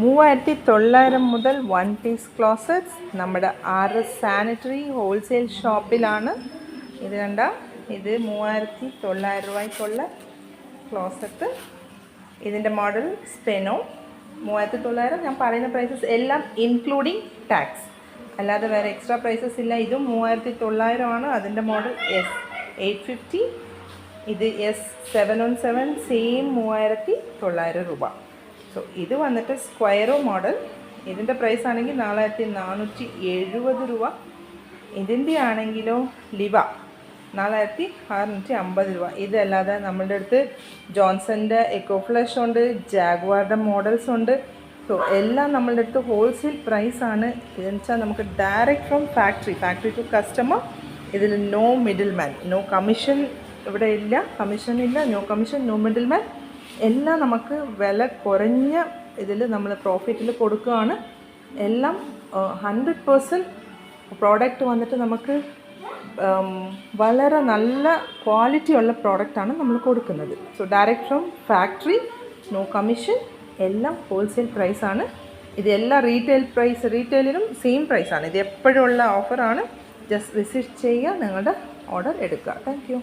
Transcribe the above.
3900 മുതൽ 1 piece closets നമ്മുടെ RS sanitary wholesale ഷോപ്പിലാണ്. ഇത് കണ്ട, ഇത് 3900 രൂപയ്ക്കുള്ള ക്ലോസറ്റ്. ഇതിൻ്റെ മോഡൽ സ്റ്റെനോ. 3900. ഞാൻ പറയുന്ന പ്രൈസസ് എല്ലാം ഇൻക്ലൂഡിങ് ടാക്സ്, അല്ലാതെ വേറെ എക്സ്ട്രാ പ്രൈസസ് ഇല്ല. ഇതും 3900 ആണ്. അതിൻ്റെ മോഡൽ S850. ഇത് S717, സെയിം 3900 രൂപ. സോ ഇത് വന്നിട്ട് സ്ക്വയറോ മോഡൽ. ഇതിൻ്റെ പ്രൈസ് ആണെങ്കിൽ 4470 രൂപ. ഇതിൻ്റെ ആണെങ്കിലോ ലിവ 4650 രൂപ. ഇതല്ലാതെ നമ്മളുടെ അടുത്ത് ജോൺസൻ്റെ എക്കോ ഫ്ലഷ് ഉണ്ട്, ജാഗ്വാറിൻ്റെ മോഡൽസ് ഉണ്ട്. സോ എല്ലാം നമ്മളുടെ അടുത്ത് ഹോൾസെയിൽ പ്രൈസാണ്. ഇതെന്ന് വെച്ചാൽ നമുക്ക് direct from factory to customer. ഇതിൽ no middleman, no commission ഇവിടെ ഇല്ല. കമ്മീഷൻ ഇല്ല, no commission, no middleman. എല്ലാം നമുക്ക് വില കുറഞ്ഞ ഇതിൽ നമ്മൾ പ്രോഫിറ്റിൽ കൊടുക്കുകയാണ്. എല്ലാം 100% പ്രോഡക്റ്റ് വന്നിട്ട് നമുക്ക് വളരെ നല്ല ക്വാളിറ്റി ഉള്ള പ്രോഡക്റ്റാണ് നമ്മൾ കൊടുക്കുന്നത്. So direct from factory, no commission, എല്ലാം ഹോൾസെയിൽ പ്രൈസാണ്. ഇതെല്ലാം റീറ്റെയിലിനും സെയിം പ്രൈസാണ്. ഇത് എപ്പോഴും ഉള്ള ഓഫറാണ്. ജസ്റ്റ് വിസിറ്റ് ചെയ്യുക, നിങ്ങളുടെ ഓർഡർ എടുക്കുക. Thank you.